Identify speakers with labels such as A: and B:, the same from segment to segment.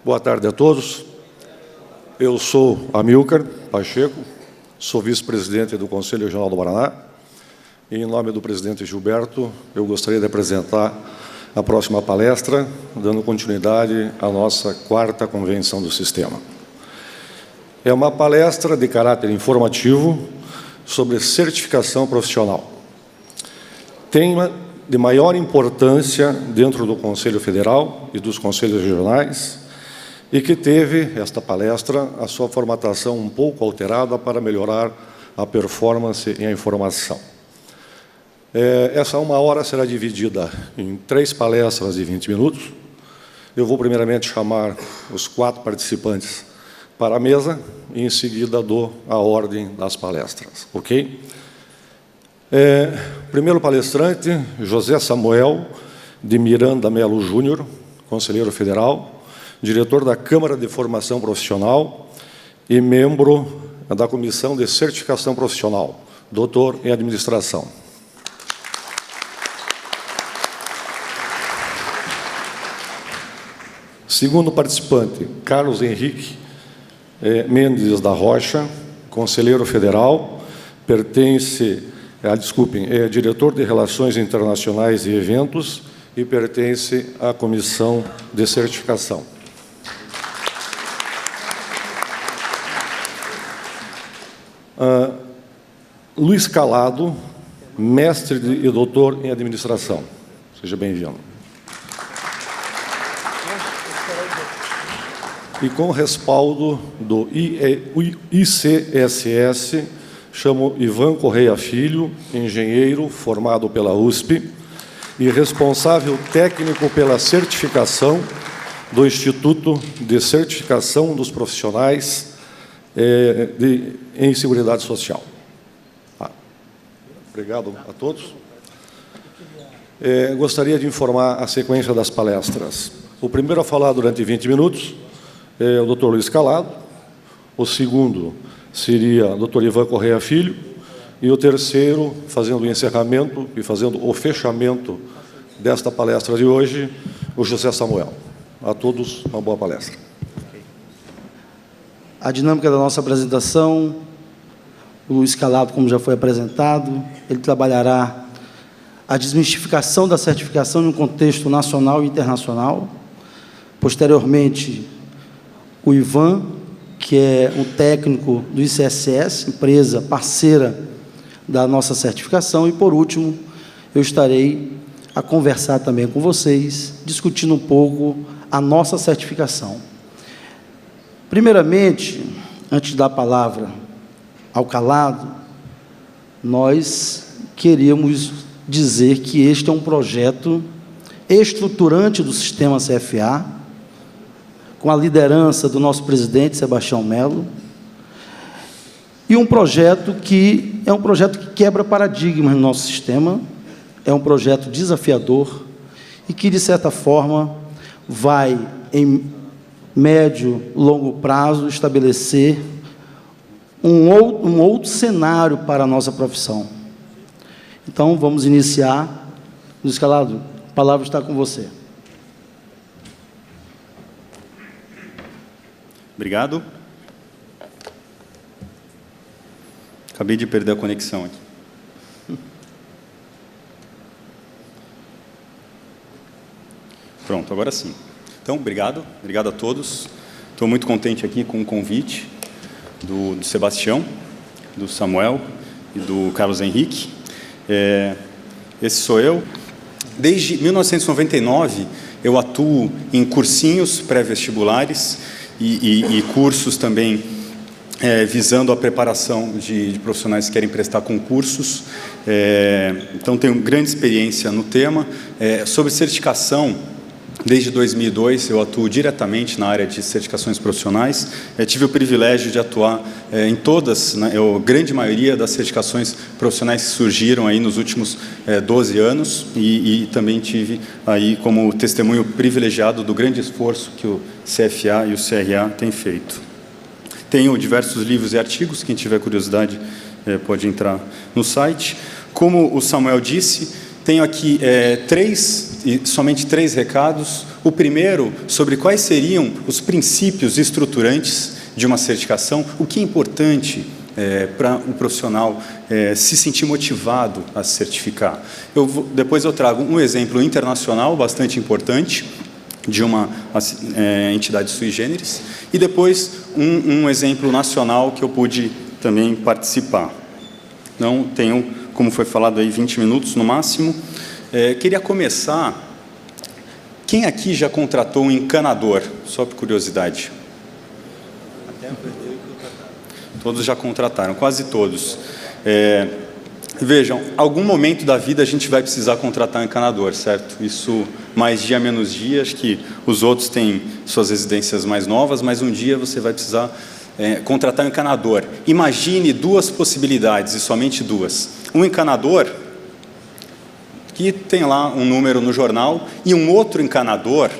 A: Boa tarde a todos. Eu sou Amílcar Pacheco, sou vice-presidente do Conselho Regional do Paraná, e, em nome do presidente Gilberto, eu gostaria de apresentar a próxima palestra, dando continuidade à nossa 4ª Convenção do Sistema. É uma palestra de caráter informativo sobre certificação profissional. Tema de maior importância dentro do Conselho Federal e dos Conselhos Regionais, e que teve, esta palestra, a sua formatação um pouco alterada para melhorar a performance e a informação. Essa 1 hora será dividida em 3 palestras de 20 minutos. Eu vou, primeiramente, chamar os 4 participantes para a mesa e, em seguida, dou a ordem das palestras. Ok? Primeiro palestrante, José Samuel de Miranda Melo Júnior, conselheiro federal, diretor da Câmara de Formação Profissional e membro da Comissão de Certificação Profissional, doutor em Administração. Segundo participante, Carlos Henrique Mendes da Rocha, conselheiro federal, é diretor de Relações Internacionais e Eventos e pertence à Comissão de Certificação. Luiz Calado, mestre e doutor em Administração. Seja bem-vindo. E com respaldo do ICSS, chamo Ivan Correia Filho, engenheiro formado pela USP e responsável técnico pela certificação do Instituto de Certificação dos Profissionais em Seguridade Social. Obrigado a todos. Gostaria de informar a sequência das palestras. O primeiro a falar durante 20 minutos é o Dr. Luiz Calado, o segundo seria o Dr. Ivan Correia Filho, e o terceiro, fazendo o encerramento e fazendo o fechamento desta palestra de hoje, o José Samuel. A todos, uma boa palestra.
B: A dinâmica da nossa apresentação, o Luiz Calado, como já foi apresentado, ele trabalhará a desmistificação da certificação em um contexto nacional e internacional. Posteriormente, o Ivan, que é um técnico do ICSS, empresa parceira da nossa certificação, e, por último, eu estarei a conversar também com vocês, discutindo um pouco a nossa certificação. Primeiramente, antes de dar a palavra ao Calado, nós queríamos dizer que este é um projeto estruturante do sistema CFA, com a liderança do nosso presidente, Sebastião Melo, e um projeto que quebra paradigmas no nosso sistema, é um projeto desafiador e que, de certa forma, vai, em médio, longo prazo, estabelecer um outro cenário para a nossa profissão. Então, vamos iniciar. Luiz Calado, a palavra está com você.
C: Obrigado. Acabei de perder a conexão aqui. Pronto, agora sim. Então, obrigado a todos. Estou muito contente aqui com o convite do Sebastião, do Samuel e do Carlos Henrique. Esse sou eu. Desde 1999, eu atuo em cursinhos pré-vestibulares e cursos também visando a preparação de profissionais que querem prestar concursos. Então, tenho grande experiência no tema. Sobre certificação, desde 2002, eu atuo diretamente na área de certificações profissionais. Tive o privilégio de atuar em todas, a grande maioria das certificações profissionais que surgiram aí nos últimos 12 anos e também tive aí como testemunho privilegiado do grande esforço que o CFA e o CRA têm feito. Tenho diversos livros e artigos, quem tiver curiosidade pode entrar no site. Como o Samuel disse, tenho aqui 3 e somente 3 recados. O primeiro, sobre quais seriam os princípios estruturantes de uma certificação, o que é importante para o profissional se sentir motivado a se certificar. Depois eu trago um exemplo internacional bastante importante, de uma entidade sui generis, e depois um exemplo nacional que eu pude também participar. Então, tenho, como foi falado aí, 20 minutos no máximo. Queria começar... Quem aqui já contratou um encanador? Só por curiosidade. Todos já contrataram, quase todos. Vejam, algum momento da vida a gente vai precisar contratar um encanador, certo? Isso, mais dia, menos dia, acho que os outros têm suas residências mais novas, mas um dia você vai precisar contratar um encanador. Imagine 2 possibilidades, e somente 2. Um encanador que tem lá um número no jornal, e um outro encanador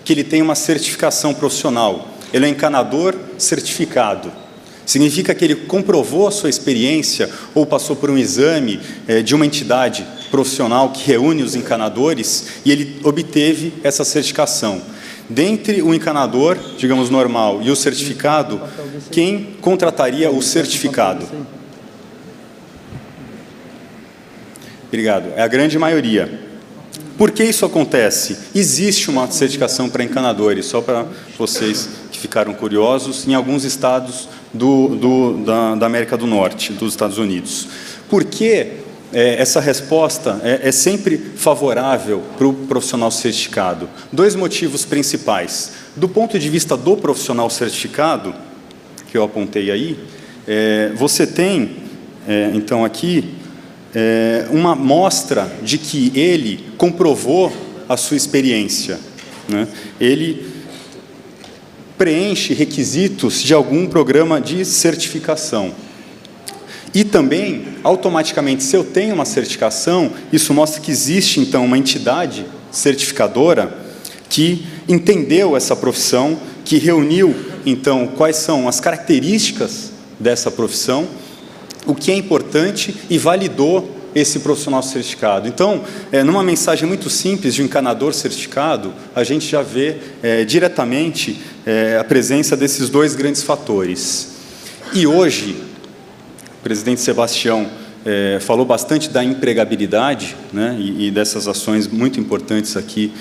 C: que ele tem uma certificação profissional. Ele é um encanador certificado. Significa que ele comprovou a sua experiência ou passou por um exame de uma entidade profissional que reúne os encanadores e ele obteve essa certificação. Dentre o encanador, digamos, normal e o certificado, quem contrataria o certificado? Obrigado. É a grande maioria. Por que isso acontece? Existe uma certificação para encanadores, só para vocês que ficaram curiosos, em alguns estados da América do Norte, dos Estados Unidos. Por que essa resposta é sempre favorável para o profissional certificado? 2 motivos principais. Do ponto de vista do profissional certificado, que eu apontei aí, você tem, então, aqui, uma amostra de que ele comprovou a sua experiência, né? Ele preenche requisitos de algum programa de certificação. E também, automaticamente, se eu tenho uma certificação, isso mostra que existe, então, uma entidade certificadora que entendeu essa profissão, que reuniu, então, quais são as características dessa profissão, o que é importante, e validou esse profissional certificado. Então, numa mensagem muito simples de um encanador certificado, a gente já vê diretamente a presença desses 2 grandes fatores. E hoje, o presidente Sebastião falou bastante da empregabilidade, né, e dessas ações muito importantes aqui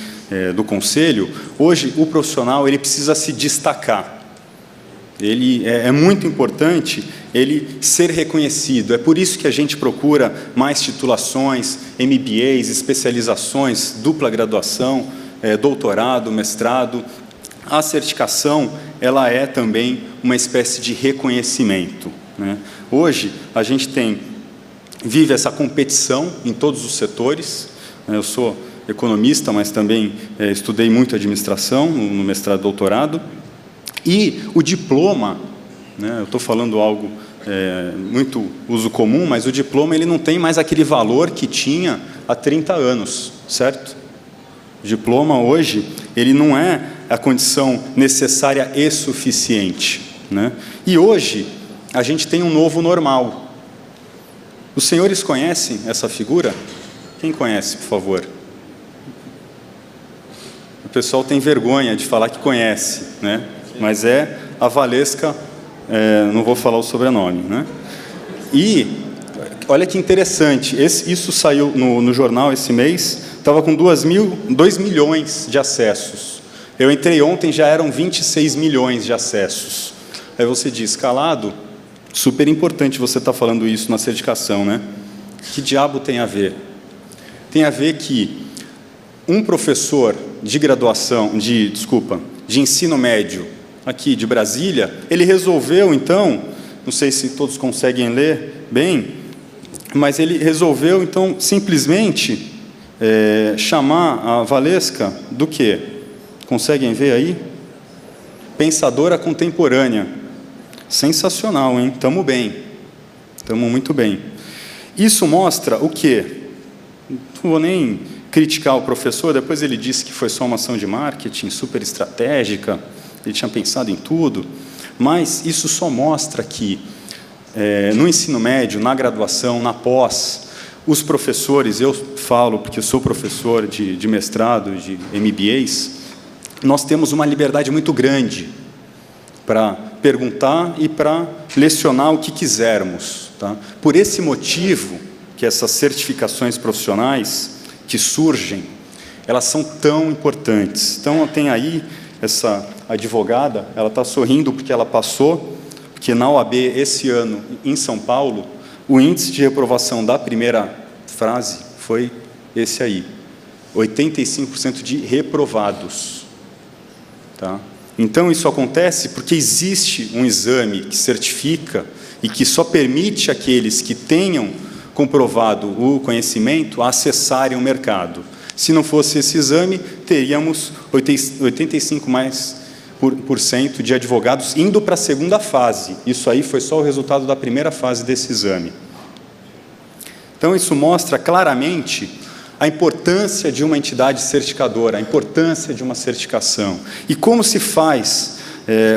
C: do Conselho. Hoje, o profissional ele precisa se destacar. É muito importante ele ser reconhecido. É por isso que a gente procura mais titulações, MBAs, especializações, dupla graduação, doutorado, mestrado. A certificação, ela é também uma espécie de reconhecimento, né? Hoje, a gente vive essa competição em todos os setores. Eu sou economista, mas também estudei muito administração no mestrado e doutorado. E o diploma, né, eu estou falando algo muito uso comum, mas o diploma ele não tem mais aquele valor que tinha há 30 anos, certo? O diploma hoje ele não é a condição necessária e suficiente, né? E hoje a gente tem um novo normal. Os senhores conhecem essa figura? Quem conhece, por favor? O pessoal tem vergonha de falar que conhece, né? Mas é a Valesca, não vou falar o sobrenome, né? E olha que interessante, isso saiu no jornal esse mês, estava com 2 milhões de acessos. Eu entrei ontem, já eram 26 milhões de acessos. Aí você diz, Calado, super importante você estar falando isso na certificação, né? Que diabo tem a ver? Tem a ver que um professor de graduação, de ensino médio, aqui de Brasília, ele resolveu, então, não sei se todos conseguem ler bem, mas ele resolveu, então, simplesmente chamar a Valesca do quê? Conseguem ver aí? Pensadora contemporânea. Sensacional, hein? Estamos bem. Estamos muito bem. Isso mostra o quê? Não vou nem criticar o professor, depois ele disse que foi só uma ação de marketing super estratégica, ele tinha pensado em tudo, mas isso só mostra que no ensino médio, na graduação, na pós, os professores, eu falo porque eu sou professor de mestrado, de MBAs, nós temos uma liberdade muito grande para perguntar e para lecionar o que quisermos. Tá? Por esse motivo, que essas certificações profissionais que surgem, elas são tão importantes. Então, tem aí essa advogada, ela está sorrindo porque ela passou, porque na OAB, esse ano, em São Paulo, o índice de reprovação da primeira frase foi esse aí, 85% de reprovados. Tá? Então, isso acontece porque existe um exame que certifica e que só permite aqueles que tenham comprovado o conhecimento a acessarem o mercado. Se não fosse esse exame, teríamos 85% de advogados indo para a segunda fase. Isso aí foi só o resultado da primeira fase desse exame. Então, isso mostra claramente a importância de uma entidade certificadora, a importância de uma certificação. E como se faz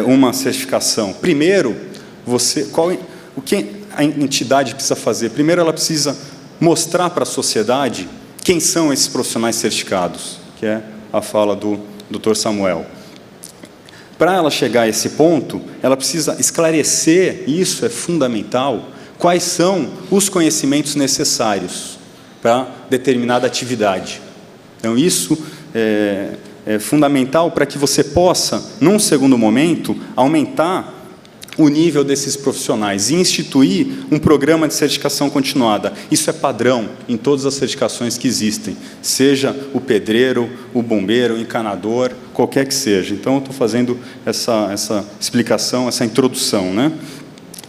C: uma certificação? Primeiro, o que a entidade precisa fazer? Primeiro, ela precisa mostrar para a sociedade quem são esses profissionais certificados, que é a fala do Dr. Samuel. Para ela chegar a esse ponto, ela precisa esclarecer, isso é fundamental, quais são os conhecimentos necessários para determinada atividade. Então, isso é fundamental para que você possa, num segundo momento, aumentar o nível desses profissionais e instituir um programa de certificação continuada. Isso é padrão em todas as certificações que existem, seja o pedreiro, o bombeiro, o encanador, qualquer que seja. Então, eu estou fazendo essa explicação, essa introdução, né?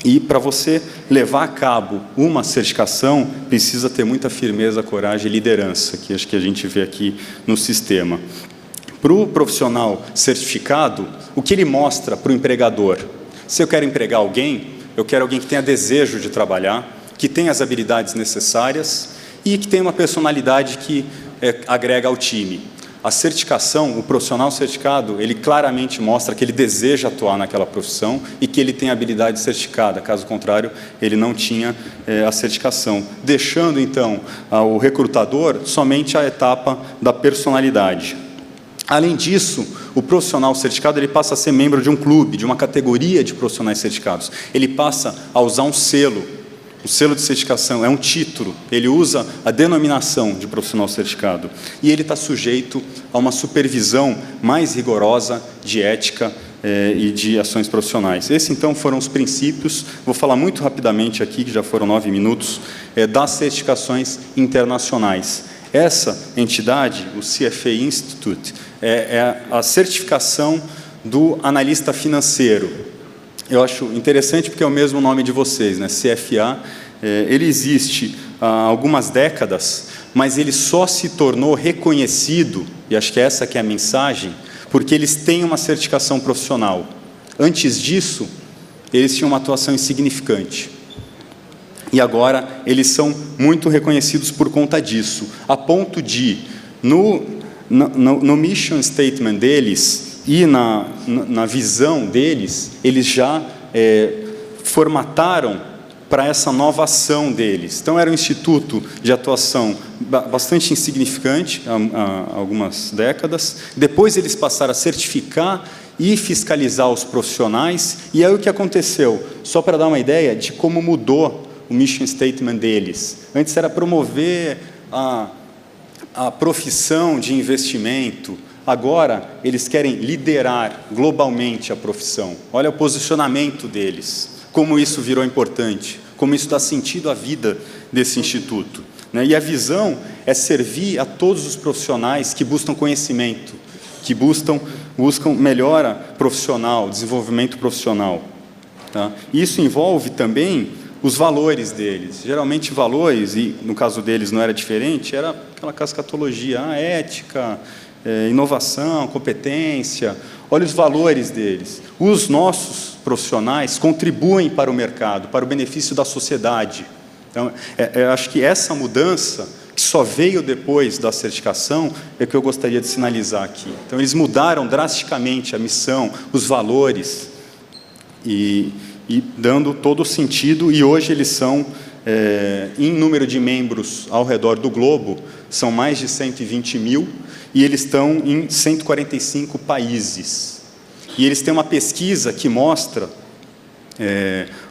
C: E para você levar a cabo uma certificação, precisa ter muita firmeza, coragem e liderança, que acho que a gente vê aqui no sistema. Para o profissional certificado, o que ele mostra para o empregador? Se eu quero empregar alguém, eu quero alguém que tenha desejo de trabalhar, que tenha as habilidades necessárias e que tenha uma personalidade que agrega ao time. A certificação, o profissional certificado, ele claramente mostra que ele deseja atuar naquela profissão e que ele tem habilidade certificada. Caso contrário, ele não tinha a certificação, deixando, então, ao recrutador somente a etapa da personalidade. Além disso, o profissional certificado ele passa a ser membro de um clube, de uma categoria de profissionais certificados. Ele passa a usar um selo. O selo de certificação é um título. Ele usa a denominação de profissional certificado. E ele está sujeito a uma supervisão mais rigorosa de ética e de ações profissionais. Esses, então, foram os princípios. Vou falar muito rapidamente aqui, que já foram 9 minutos, das certificações internacionais. Essa entidade, o CFA Institute, é a certificação do analista financeiro. Eu acho interessante porque é o mesmo nome de vocês, né? CFA. Ele existe há algumas décadas, mas ele só se tornou reconhecido, e acho que essa que é a mensagem, porque eles têm uma certificação profissional. Antes disso, eles tinham uma atuação insignificante. E agora eles são muito reconhecidos por conta disso, a ponto de, no mission statement deles e na visão deles, eles já formataram para essa nova ação deles. Então, era um instituto de atuação bastante insignificante há algumas décadas. Depois, eles passaram a certificar e fiscalizar os profissionais. E aí, o que aconteceu? Só para dar uma ideia de como mudou o mission statement deles. Antes era promover a profissão de investimento. Agora, eles querem liderar globalmente a profissão. Olha o posicionamento deles, como isso virou importante, como isso dá sentido à vida desse instituto. E a visão é servir a todos os profissionais que buscam conhecimento, que buscam melhora profissional, desenvolvimento profissional. Tá? Isso envolve também os valores deles. Geralmente valores, e no caso deles não era diferente, era aquela cascatologia, ética, inovação, competência. Olha os valores deles. Os nossos profissionais contribuem para o mercado, para o benefício da sociedade. Então, eu acho que essa mudança, que só veio depois da certificação, é que eu gostaria de sinalizar aqui. Então, eles mudaram drasticamente a missão, os valores, e dando todo o sentido, e hoje eles são em número de membros ao redor do globo, são mais de 120 mil, e eles estão em 145 países. E eles têm uma pesquisa que mostra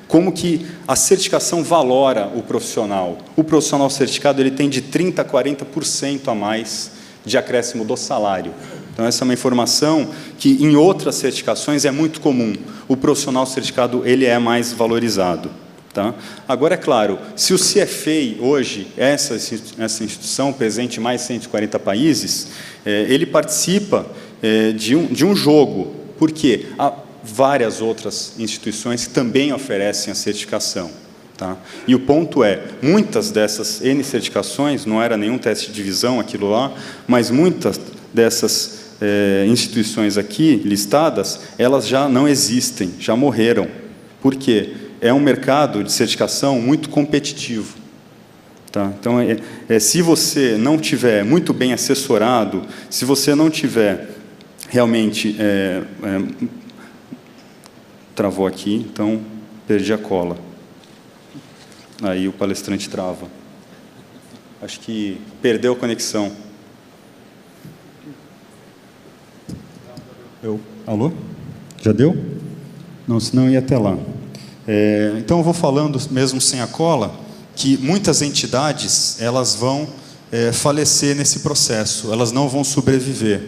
C: como que a certificação valora o profissional. O profissional certificado ele tem de 30% a 40% a mais de acréscimo do salário. Então, essa é uma informação que, em outras certificações, é muito comum. O profissional certificado ele é mais valorizado. Tá? Agora, é claro, se o CFA, hoje, essa instituição, presente em mais de 140 países, ele participa de um jogo. Por quê? Há várias outras instituições que também oferecem a certificação. Tá? E o ponto é, muitas dessas N certificações, não era nenhum teste de divisão aquilo lá, mas muitas dessas instituições aqui listadas, elas já não existem, já morreram. Por quê? É um mercado de certificação muito competitivo. Tá? Então, se você não tiver muito bem assessorado, se você não tiver realmente... travou aqui, então perdi a cola. Aí o palestrante trava. Acho que perdeu a conexão. Alô? Já deu? Não, senão eu ia até lá. Então eu vou falando, mesmo sem a cola, que muitas entidades elas vão falecer nesse processo, elas não vão sobreviver.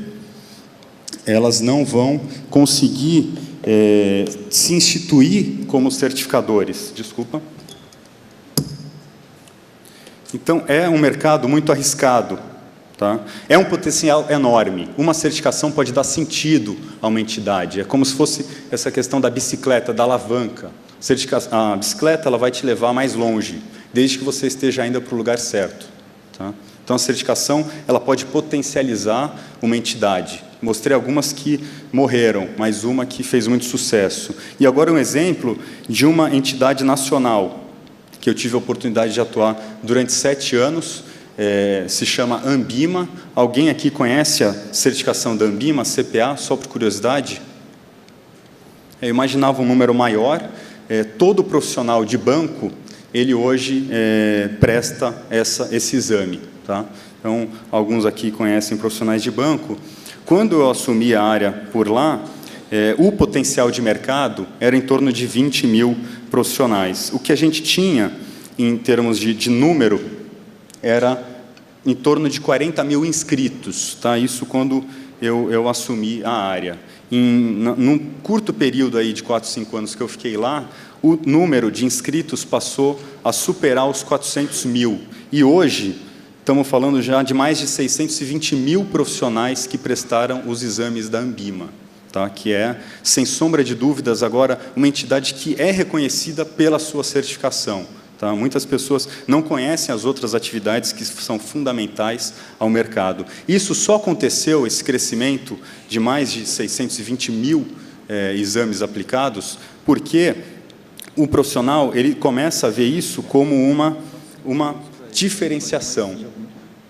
C: Elas não vão conseguir se instituir como certificadores. Desculpa. Então, é um mercado muito arriscado. Tá? É um potencial enorme. Uma certificação pode dar sentido a uma entidade. É como se fosse essa questão da bicicleta, da alavanca. A bicicleta ela vai te levar mais longe, desde que você esteja ainda para o lugar certo. Tá? Então, a certificação ela pode potencializar uma entidade. Mostrei algumas que morreram, mas uma que fez muito sucesso. E agora um exemplo de uma entidade nacional, que eu tive a oportunidade de atuar durante 7 anos, se chama Ambima. Alguém aqui conhece a certificação da Ambima, CPA, só por curiosidade? Eu imaginava um número maior. Todo profissional de banco, ele hoje presta esse exame. Tá? Então, alguns aqui conhecem profissionais de banco. Quando eu assumi a área por lá, o potencial de mercado era em torno de 20 mil profissionais. O que a gente tinha, em termos de número, era em torno de 40 mil inscritos. Tá? Isso quando eu assumi a área. Num curto período aí de 4, 5 anos que eu fiquei lá, o número de inscritos passou a superar os 400 mil. E hoje, estamos falando já de mais de 620 mil profissionais que prestaram os exames da Ambima, tá? Que é, sem sombra de dúvidas, agora uma entidade que é reconhecida pela sua certificação. Tá? Muitas pessoas não conhecem as outras atividades que são fundamentais ao mercado. Isso só aconteceu, esse crescimento de mais de 620 mil exames aplicados, porque o profissional ele começa a ver isso como uma diferenciação.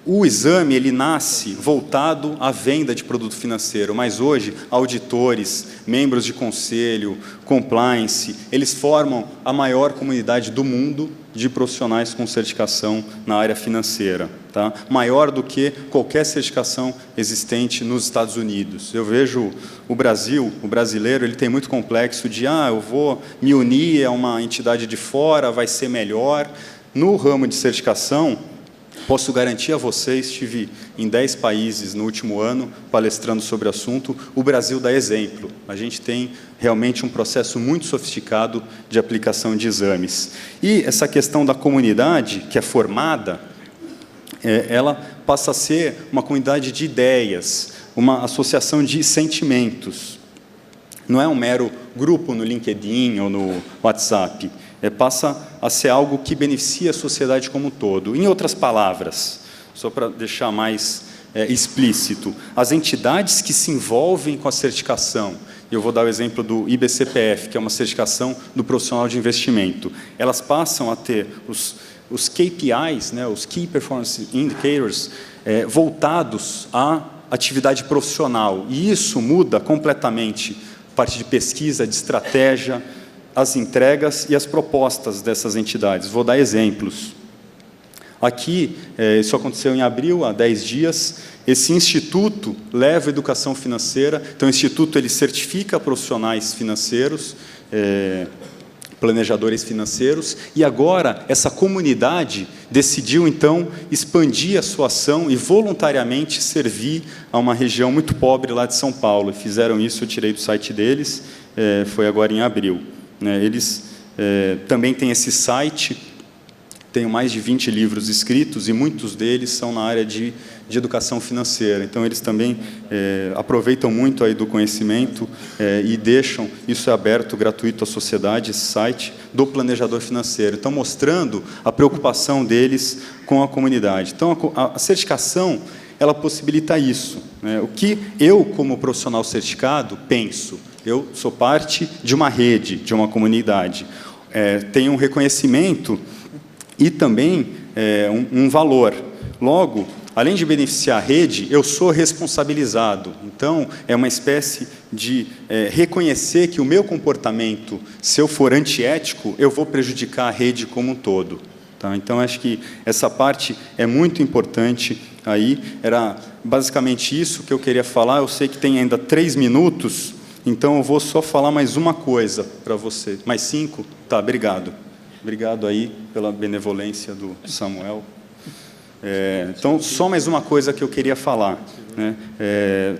C: O exame ele nasce voltado à venda de produto financeiro, mas hoje auditores, membros de conselho, compliance, eles formam a maior comunidade do mundo de profissionais com certificação na área financeira, tá? Maior do que qualquer certificação existente nos Estados Unidos. Eu vejo o brasileiro, ele tem muito complexo de eu vou me unir a uma entidade de fora, vai ser melhor. No ramo de certificação, posso garantir a vocês, estive em 10 países no último ano, palestrando sobre o assunto, o Brasil dá exemplo. A gente tem realmente um processo muito sofisticado de aplicação de exames. E essa questão da comunidade, que é formada, ela passa a ser uma comunidade de ideias, uma associação de sentimentos. Não é um mero grupo no LinkedIn ou no WhatsApp. Passa a ser algo que beneficia a sociedade como um todo. Em outras palavras, só para deixar mais explícito, as entidades que se envolvem com a certificação, eu vou dar o exemplo do IBCPF, que é uma certificação do profissional de investimento, elas passam a ter os KPIs, né, os Key Performance Indicators, voltados à atividade profissional. E isso muda completamente a parte de pesquisa, de estratégia, as entregas e as propostas dessas entidades. Vou dar exemplos. Aqui, isso aconteceu em abril, há 10 dias, esse instituto leva educação financeira, então o instituto ele certifica profissionais financeiros, planejadores financeiros, e agora essa comunidade decidiu, então, expandir a sua ação e voluntariamente servir a uma região muito pobre lá de São Paulo. Fizeram isso, eu tirei do site deles, foi agora em abril. Eles também têm esse site, tenho mais de 20 livros escritos, e muitos deles são na área de educação financeira. Então, eles também aproveitam muito aí do conhecimento e deixam isso aberto, gratuito à sociedade, esse site do planejador financeiro. Então, mostrando a preocupação deles com a comunidade. Então, a certificação, ela possibilita isso. O que eu, como profissional certificado, penso? Eu sou parte de uma rede, de uma comunidade. Tenho um reconhecimento e também um valor. Logo, além de beneficiar a rede, eu sou responsabilizado. Então, é uma espécie de reconhecer que o meu comportamento, se eu for antiético, eu vou prejudicar a rede como um todo. Tá? Então, acho que essa parte é muito importante. Aí era basicamente isso que eu queria falar. Eu sei que tem ainda 3 minutos, então eu vou só falar mais uma coisa para você. Mais 5? Tá, obrigado. Obrigado aí pela benevolência do Samuel. Então, só mais uma coisa que eu queria falar.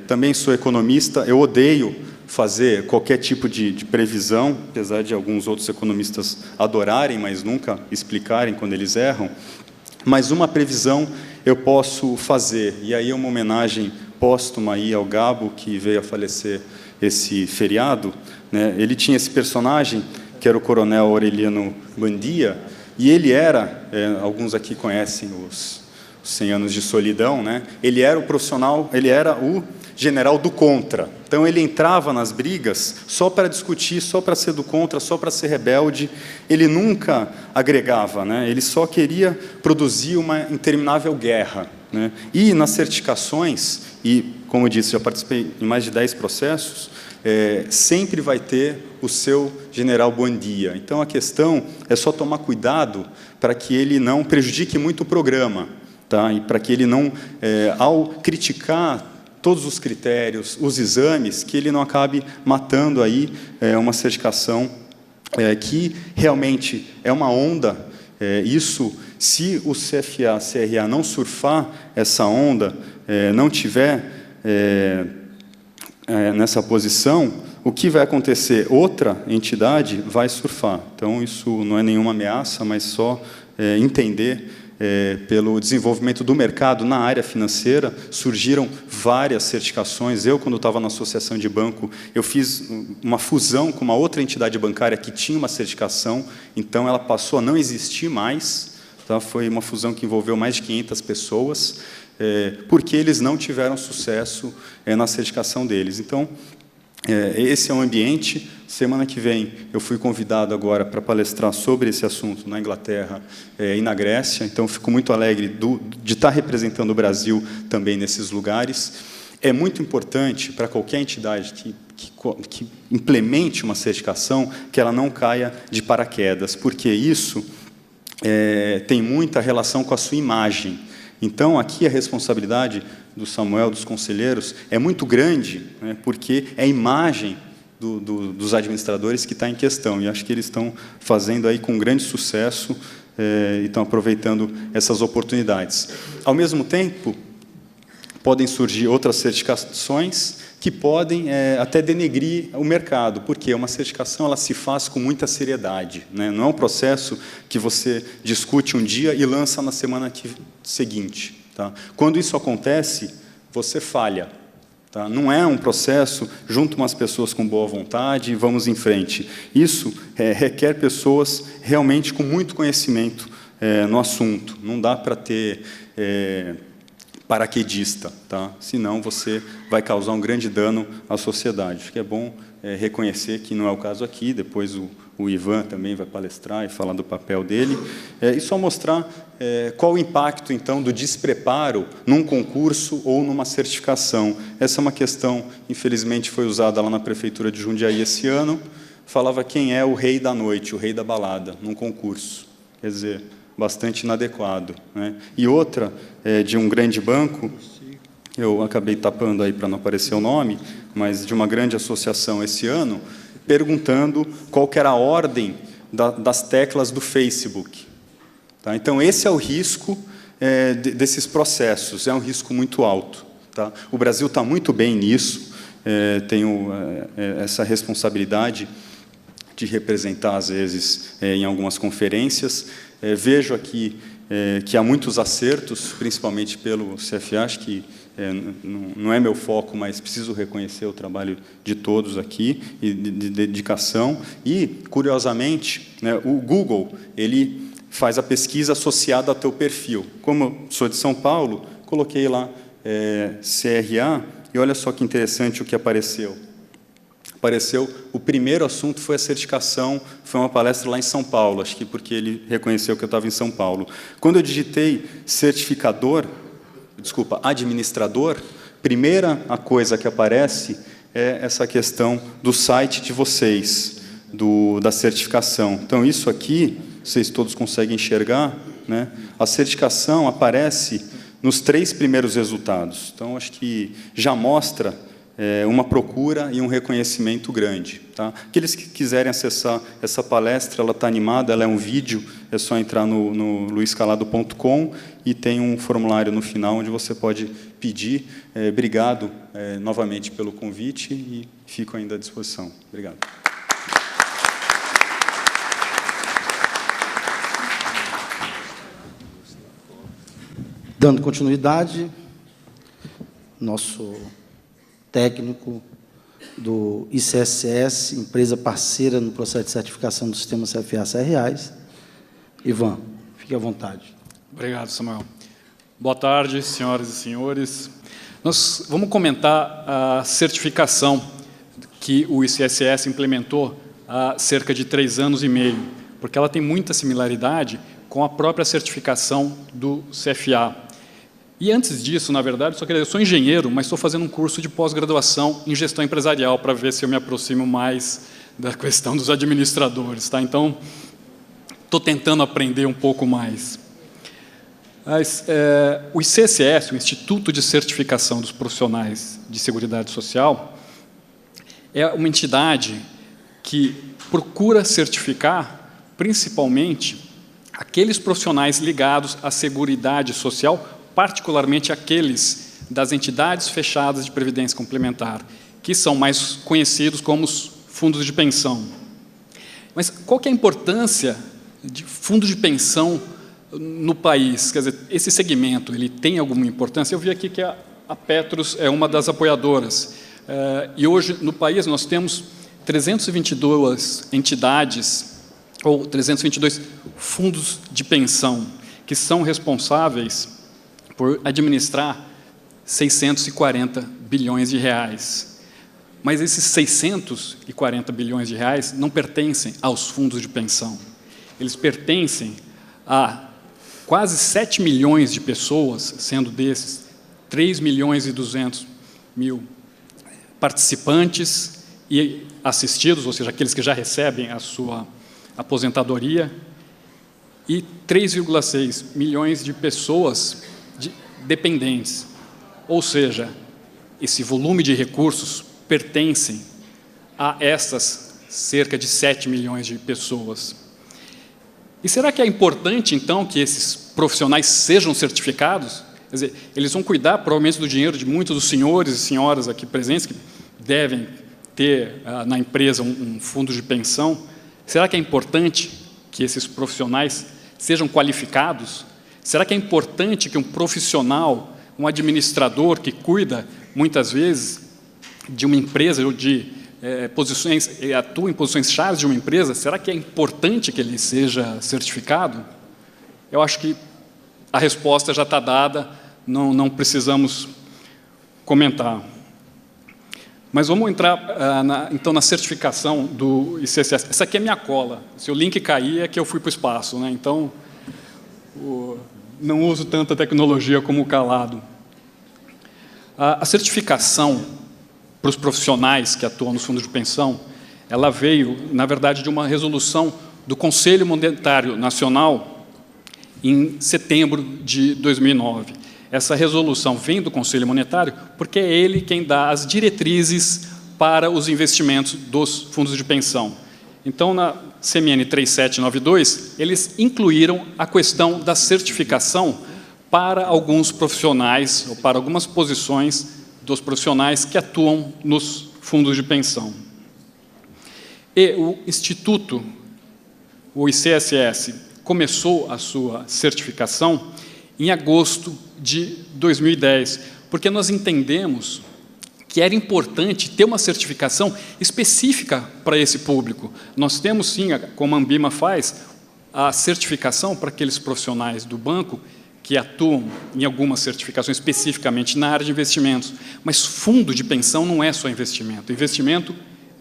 C: Também sou economista, eu odeio fazer qualquer tipo de previsão, apesar de alguns outros economistas adorarem, mas nunca explicarem quando eles erram. Mas uma previsão eu posso fazer, e aí é uma homenagem póstuma aí ao Gabo, que veio a falecer esse feriado. Ele tinha esse personagem, que era o coronel Aureliano Buendia, e ele era, alguns aqui conhecem os 100 anos de solidão, ele era o profissional, ele era o general do contra. Então, ele entrava nas brigas só para discutir, só para ser do contra, só para ser rebelde. Ele nunca agregava, ele só queria produzir uma interminável guerra. E nas certificações, e como eu disse, já participei em mais de 10 processos, sempre vai ter o seu general Buendia. Então, a questão é só tomar cuidado para que ele não prejudique muito o programa, tá? E para que ele não, ao criticar todos os critérios, os exames, que ele não acabe matando aí uma certificação que realmente é uma onda. Isso, se o CFA, CRA não surfar essa onda, não tiver nessa posição, o que vai acontecer? Outra entidade vai surfar. Então, isso não é nenhuma ameaça, mas só entender, pelo desenvolvimento do mercado na área financeira, surgiram várias certificações. Eu, quando estava na associação de banco, eu fiz uma fusão com uma outra entidade bancária que tinha uma certificação, então ela passou a não existir mais. Tá? Foi uma fusão que envolveu mais de 500 pessoas, porque eles não tiveram sucesso na certificação deles. Então, esse é um ambiente. Semana que vem eu fui convidado agora para palestrar sobre esse assunto na Inglaterra e na Grécia, então fico muito alegre de estar representando o Brasil também nesses lugares. É muito importante para qualquer entidade que implemente uma certificação que ela não caia de paraquedas, porque isso tem muita relação com a sua imagem. Então, aqui a responsabilidade do Samuel, dos conselheiros, é muito grande, porque é a imagem dos administradores que está em questão, e acho que eles estão fazendo aí com grande sucesso e estão aproveitando essas oportunidades. Ao mesmo tempo, podem surgir outras certificações que podem até denegrir o mercado, porque uma certificação ela se faz com muita seriedade, não é um processo que você discute um dia e lança na semana seguinte. Tá? Quando isso acontece, você falha. Tá? Não é um processo, junto umas pessoas com boa vontade e vamos em frente. Isso requer pessoas realmente com muito conhecimento no assunto. Não dá para ter paraquedista, tá? Senão você vai causar um grande dano à sociedade. Acho que é bom reconhecer que não é o caso aqui, depois o Ivan também vai palestrar e falar do papel dele, e só mostrar qual o impacto, então, do despreparo num concurso ou numa certificação. Essa é uma questão, infelizmente, foi usada lá na Prefeitura de Jundiaí esse ano, falava quem é o rei da noite, o rei da balada, num concurso. Quer dizer, bastante inadequado, né? E outra, de um grande banco, eu acabei tapando aí para não aparecer o nome, mas de uma grande associação esse ano, perguntando qual que era a ordem das teclas do Facebook. Tá? Então, esse é o risco desses processos, é um risco muito alto. Tá? O Brasil está muito bem nisso, tenho essa responsabilidade de representar, às vezes, em algumas conferências. Vejo aqui que há muitos acertos, principalmente pelo CFA, acho que não é meu foco, mas preciso reconhecer o trabalho de todos aqui, e de dedicação. E, curiosamente, né, o Google ele faz a pesquisa associada ao teu perfil. Como eu sou de São Paulo, coloquei lá CRA, e olha só que interessante o que apareceu. O primeiro assunto foi a certificação, foi uma palestra lá em São Paulo, acho que porque ele reconheceu que eu estava em São Paulo. Quando eu digitei administrador, primeira coisa que aparece é essa questão do site de vocês, da certificação. Então, isso aqui, vocês todos conseguem enxergar, né? A certificação aparece nos 3 primeiros resultados. Então, acho que já mostra uma procura e um reconhecimento grande. Tá? Aqueles que quiserem acessar essa palestra, ela está animada, ela é um vídeo, é só entrar no luiscalado.com e tem um formulário no final onde você pode pedir. Obrigado novamente pelo convite e fico ainda à disposição. Obrigado.
B: Dando continuidade, nosso técnico do ICSS, empresa parceira no processo de certificação do sistema CFA-CRAs. Ivan, fique à vontade.
D: Obrigado, Samuel. Boa tarde, senhoras e senhores. Nós vamos comentar a certificação que o ICSS implementou há cerca de 3 anos e meio, porque ela tem muita similaridade com a própria certificação do CFA. E antes disso, na verdade, eu sou engenheiro, mas estou fazendo um curso de pós-graduação em gestão empresarial para ver se eu me aproximo mais da questão dos administradores. Tá? Então, estou tentando aprender um pouco mais. Mas, o ICSS, o Instituto de Certificação dos Profissionais de Seguridade Social, é uma entidade que procura certificar, principalmente, aqueles profissionais ligados à Seguridade Social, particularmente aqueles das entidades fechadas de previdência complementar, que são mais conhecidos como os fundos de pensão. Mas qual que é a importância de fundos de pensão no país? Quer dizer, esse segmento, ele tem alguma importância? Eu vi aqui que a Petros é uma das apoiadoras. E hoje, no país, nós temos 322 entidades, ou 322 fundos de pensão, que são responsáveis por administrar 640 bilhões de reais. Mas esses 640 bilhões de reais não pertencem aos fundos de pensão. Eles pertencem a quase 7 milhões de pessoas, sendo desses 3 milhões e 200 mil participantes e assistidos, ou seja, aqueles que já recebem a sua aposentadoria, e 3,6 milhões de pessoas dependentes. Ou seja, esse volume de recursos pertencem a essas cerca de 7 milhões de pessoas. E será que é importante, então, que esses profissionais sejam certificados? Quer dizer, eles vão cuidar, provavelmente, do dinheiro de muitos dos senhores e senhoras aqui presentes, que devem ter na empresa um fundo de pensão. Será que é importante que esses profissionais sejam qualificados? Será que é importante que um profissional, um administrador que cuida, muitas vezes, de uma empresa ou de atua em posições chaves de uma empresa, será que é importante que ele seja certificado? Eu acho que a resposta já está dada, não precisamos comentar. Mas vamos entrar, então, na certificação do ICSS. Essa aqui é minha cola. Se o link cair, é que eu fui para o espaço, né? Então, não uso tanta tecnologia como o Calado. A certificação para os profissionais que atuam nos fundos de pensão, ela veio, na verdade, de uma resolução do Conselho Monetário Nacional em setembro de 2009. Essa resolução vem do Conselho Monetário porque é ele quem dá as diretrizes para os investimentos dos fundos de pensão. Então, na CMN 3792, eles incluíram a questão da certificação para alguns profissionais, ou para algumas posições dos profissionais que atuam nos fundos de pensão. E o Instituto, o ICSS, começou a sua certificação em agosto de 2010, porque nós entendemos que era importante ter uma certificação específica para esse público. Nós temos, sim, como a Ambima faz, a certificação para aqueles profissionais do banco que atuam em algumas certificações especificamente na área de investimentos. Mas fundo de pensão não é só investimento. Investimento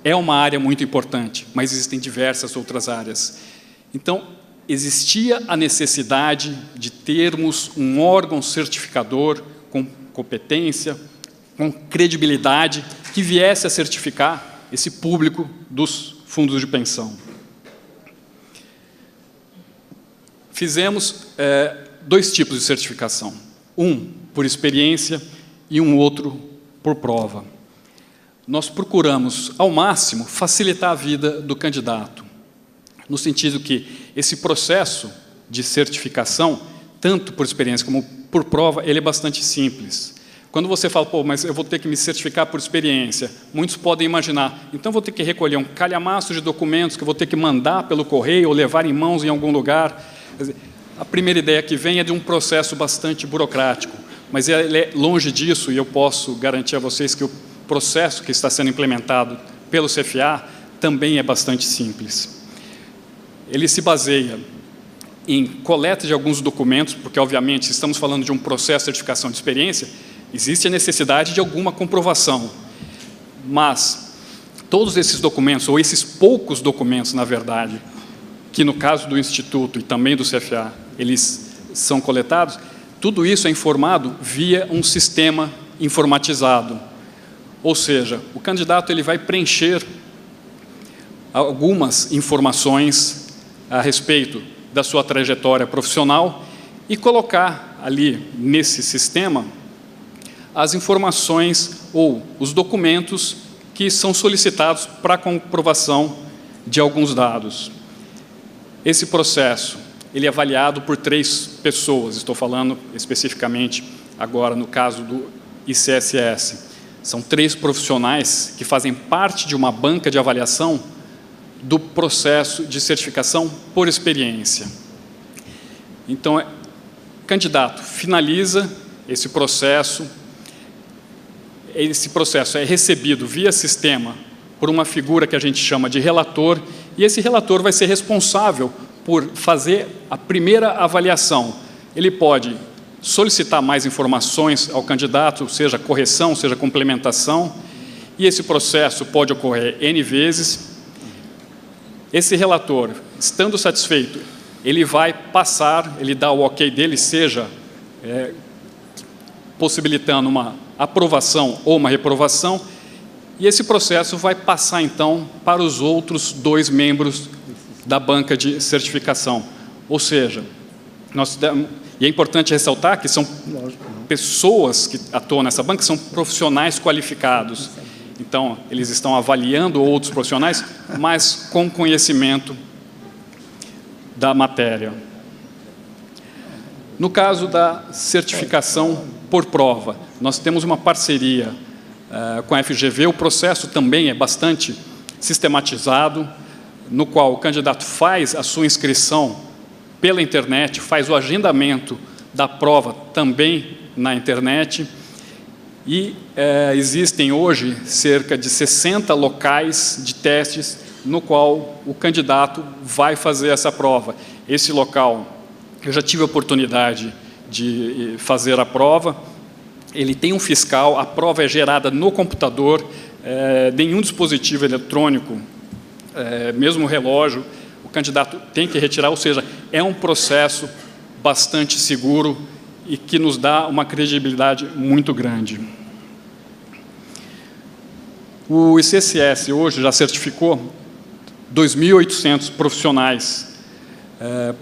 D: é uma área muito importante, mas existem diversas outras áreas. Então, existia a necessidade de termos um órgão certificador com competência, com credibilidade, que viesse a certificar esse público dos fundos de pensão. Fizemos dois tipos de certificação, um por experiência e um outro por prova. Nós procuramos, ao máximo, facilitar a vida do candidato, no sentido que esse processo de certificação, tanto por experiência como por prova, ele é bastante simples. Quando você fala, pô, mas eu vou ter que me certificar por experiência, muitos podem imaginar, então vou ter que recolher um calhamaço de documentos que eu vou ter que mandar pelo correio ou levar em mãos em algum lugar. Quer dizer, a primeira ideia que vem é de um processo bastante burocrático, mas ele é longe disso, e eu posso garantir a vocês que o processo que está sendo implementado pelo CFA também é bastante simples. Ele se baseia em coleta de alguns documentos, porque, obviamente, se estamos falando de um processo de certificação de experiência, existe a necessidade de alguma comprovação. Mas todos esses documentos, ou esses poucos documentos, na verdade, que no caso do Instituto e também do CFA, eles são coletados, tudo isso é informado via um sistema informatizado. Ou seja, o candidato ele vai preencher algumas informações a respeito da sua trajetória profissional e colocar ali nesse sistema as informações ou os documentos que são solicitados para a comprovação de alguns dados. Esse processo ele é avaliado por 3 pessoas, estou falando especificamente agora no caso do ICSS. São 3 profissionais que fazem parte de uma banca de avaliação do processo de certificação por experiência. Então, o candidato finaliza esse processo é recebido via sistema por uma figura que a gente chama de relator, e esse relator vai ser responsável por fazer a primeira avaliação. Ele pode solicitar mais informações ao candidato, seja correção, seja complementação, e esse processo pode ocorrer N vezes. Esse relator, estando satisfeito, ele vai passar, ele dá o ok dele, seja possibilitando uma aprovação ou uma reprovação, e esse processo vai passar, então, para os outros 2 membros da banca de certificação. Ou seja, e é importante ressaltar que são pessoas que atuam nessa banca, são profissionais qualificados. Então, eles estão avaliando outros profissionais, mas com conhecimento da matéria. No caso da certificação por prova, nós temos uma parceria com a FGV, o processo também é bastante sistematizado, no qual o candidato faz a sua inscrição pela internet, faz o agendamento da prova também na internet, e existem hoje cerca de 60 locais de testes no qual o candidato vai fazer essa prova. Esse local, eu já tive a oportunidade de fazer a prova, ele tem um fiscal, a prova é gerada no computador, nenhum dispositivo eletrônico, mesmo o relógio, o candidato tem que retirar, ou seja, é um processo bastante seguro e que nos dá uma credibilidade muito grande. O ICSS hoje já certificou 2.800 profissionais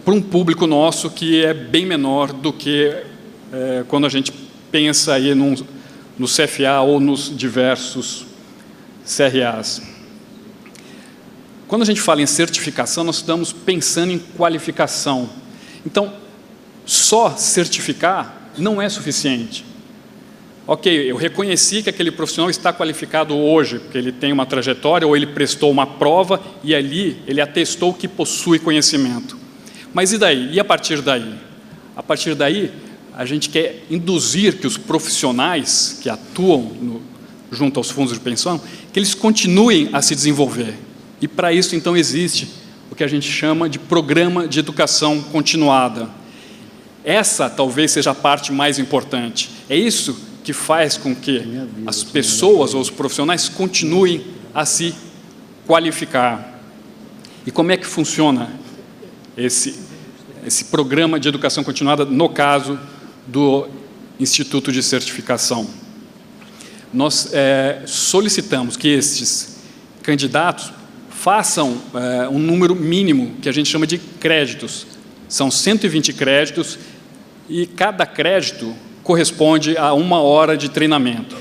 D: para um público nosso que é bem menor do que quando a gente pensa aí no CFA ou nos diversos CRAs. Quando a gente fala em certificação, nós estamos pensando em qualificação. Então, só certificar não é suficiente. Ok, eu reconheci que aquele profissional está qualificado hoje, porque ele tem uma trajetória ou ele prestou uma prova e ali ele atestou que possui conhecimento. Mas e daí? E a partir daí? A partir daí, a gente quer induzir que os profissionais que atuam junto aos fundos de pensão, que eles continuem a se desenvolver. E para isso, então, existe o que a gente chama de programa de educação continuada. Essa talvez seja a parte mais importante. É isso que faz com que as pessoas ou os profissionais continuem a se qualificar. E como é que funciona esse programa de educação continuada no caso do Instituto de Certificação? Nós solicitamos que estes candidatos façam um número mínimo que a gente chama de créditos. São 120 créditos e cada crédito corresponde a 1 hora de treinamento.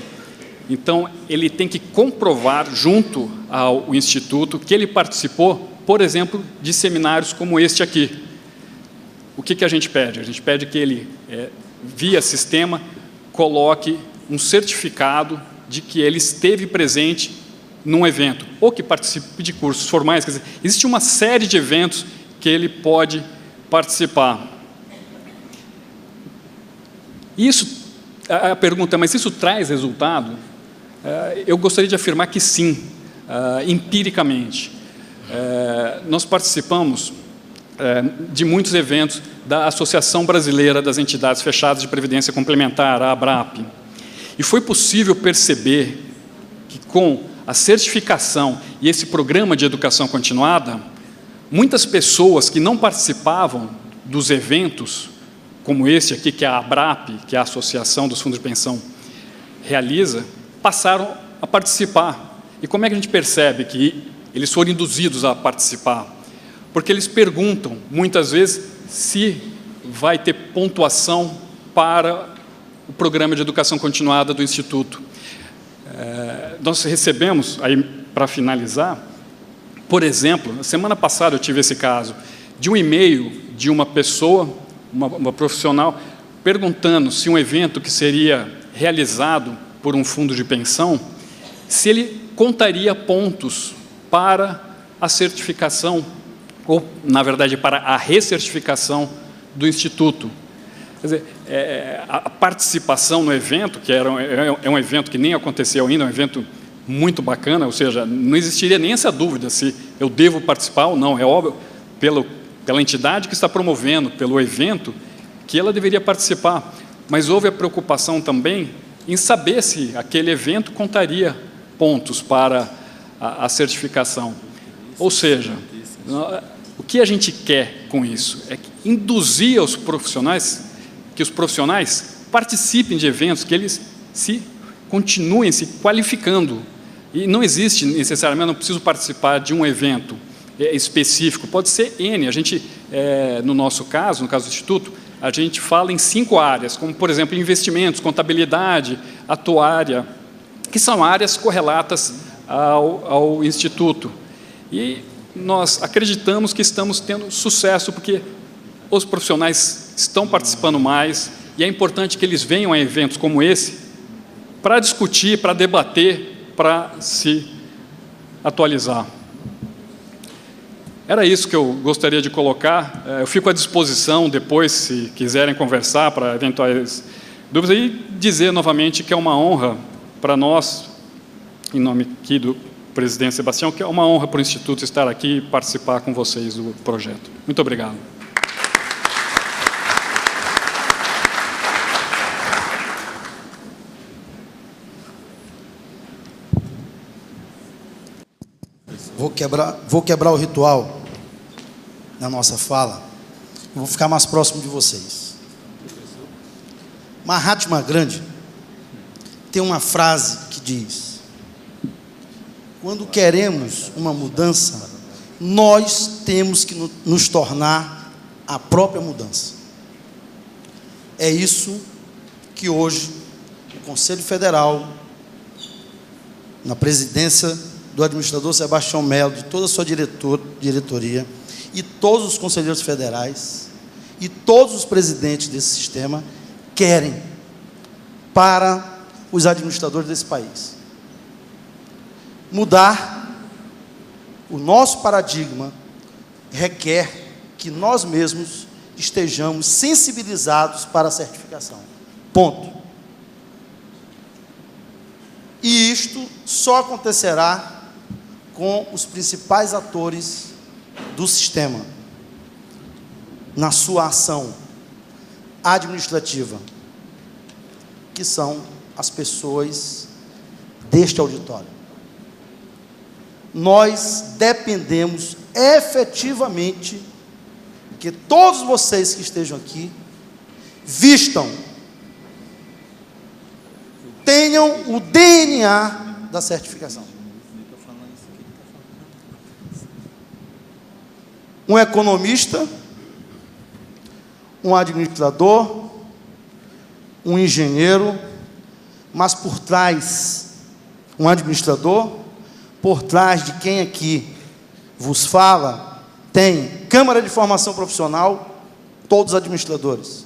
D: Então, ele tem que comprovar junto ao Instituto que ele participou, por exemplo, de seminários como este aqui. O que a gente pede? A gente pede que ele, via sistema, coloque um certificado de que ele esteve presente num evento, ou que participe de cursos formais. Quer dizer, existe uma série de eventos que ele pode participar. Isso, a pergunta, mas isso traz resultado? Eu gostaria de afirmar que sim, empiricamente. Nós participamos de muitos eventos da Associação Brasileira das Entidades Fechadas de Previdência Complementar, a ABRAP, e foi possível perceber que com a certificação e esse programa de educação continuada, muitas pessoas que não participavam dos eventos, como este aqui, que é a ABRAP, que é a Associação dos Fundos de Pensão, realiza, passaram a participar. E como é que a gente percebe que eles foram induzidos a participar? Porque eles perguntam, muitas vezes, se vai ter pontuação para o programa de educação continuada do Instituto. Nós recebemos, aí para finalizar, por exemplo, na semana passada eu tive esse caso, de um e-mail de uma pessoa, uma profissional, perguntando se um evento que seria realizado por um fundo de pensão, se ele contaria pontos para a certificação, ou, na verdade, para a recertificação do Instituto. Quer dizer, a participação no evento, que é um evento que nem aconteceu ainda, é um evento muito bacana, ou seja, não existiria nem essa dúvida se eu devo participar ou não. É óbvio, pela entidade que está promovendo, pelo evento, que ela deveria participar. Mas houve a preocupação também em saber se aquele evento contaria pontos para a certificação. Ou seja, o que a gente quer com isso? É induzir os profissionais, que os profissionais participem de eventos, que eles continuem se qualificando. E não existe necessariamente, não preciso participar de um evento específico, pode ser N. A gente, no nosso caso, no caso do Instituto, a gente fala em 5 áreas, como, por exemplo, investimentos, contabilidade, atuária, que são áreas correlatas ao Instituto. E nós acreditamos que estamos tendo sucesso, porque os profissionais estão participando mais, e é importante que eles venham a eventos como esse para discutir, para debater, para se atualizar. Era isso que eu gostaria de colocar. Eu fico à disposição depois, se quiserem conversar, para eventuais dúvidas, e dizer novamente que é uma honra para nós, em nome aqui do presidente Sebastião, que é uma honra para o Instituto estar aqui e participar com vocês do projeto. Muito obrigado.
B: Vou quebrar o ritual na nossa fala. Vou ficar mais próximo de vocês. Mahatma Gandhi tem uma frase que diz: quando queremos uma mudança, nós temos que nos tornar a própria mudança. É isso que hoje o Conselho Federal, na presidência do administrador Sebastião Melo, de toda a sua diretoria, e todos os conselheiros federais, e todos os presidentes desse sistema, querem para os administradores desse país. Mudar o nosso paradigma requer que nós mesmos estejamos sensibilizados para a certificação. Ponto. E isto só acontecerá com os principais atores do sistema, na sua ação administrativa, que são as pessoas deste auditório. Nós dependemos efetivamente que todos vocês que estejam aqui vistam, tenham o DNA da certificação. Um economista, um administrador, um engenheiro, mas por trás, um administrador, por trás de quem aqui vos fala, tem Câmara de Formação Profissional, todos administradores.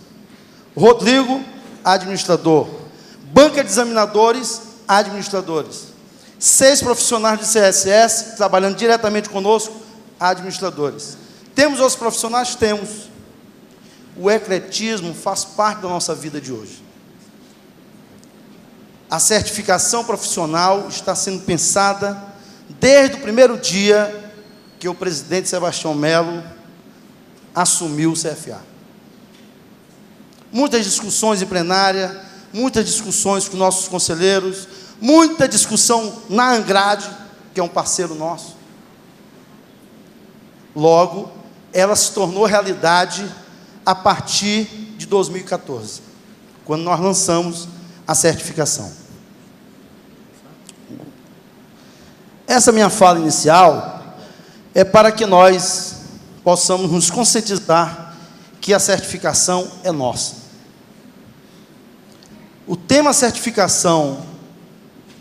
B: Rodrigo, administrador. Banca de examinadores, administradores. 6 profissionais de CSS, trabalhando diretamente conosco, administradores. Temos outros profissionais? Temos. O ecletismo faz parte da nossa vida de hoje. A certificação profissional está sendo pensada desde o primeiro dia que o presidente Sebastião Melo assumiu o CFA. Muitas discussões em plenária, muitas discussões com nossos conselheiros, muita discussão na Angrade, que é um parceiro nosso. Logo, ela se tornou realidade a partir de 2014, quando nós lançamos a certificação. Essa minha fala inicial é para que nós possamos nos conscientizar que a certificação é nossa. O tema certificação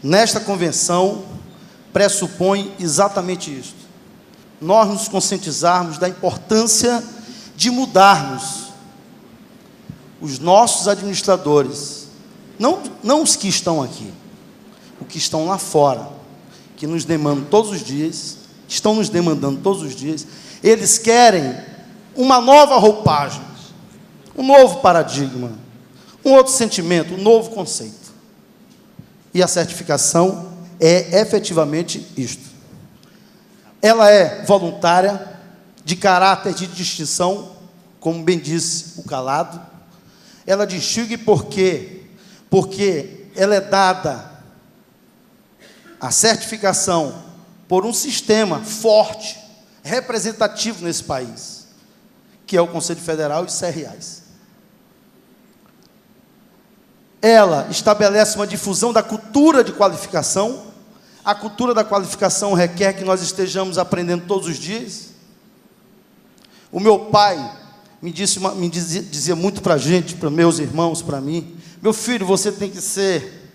B: nesta convenção pressupõe exatamente isso. Nós nos conscientizarmos da importância de mudarmos os nossos administradores, não os que estão aqui, os que estão lá fora, que nos demandam todos os dias, estão nos demandando todos os dias. Eles querem uma nova roupagem, um novo paradigma, um outro sentimento, um novo conceito. E a certificação é efetivamente isto. Ela é voluntária, de caráter de distinção, como bem disse o Calado. Ela distingue por quê? Porque ela é dada, a certificação, por um sistema forte, representativo nesse país, que é o Conselho Federal e os CRAs. Ela estabelece uma difusão da cultura de qualificação. A cultura da qualificação requer que nós estejamos aprendendo todos os dias. O meu pai dizia muito para a gente, para meus irmãos, para mim: meu filho, você tem que ser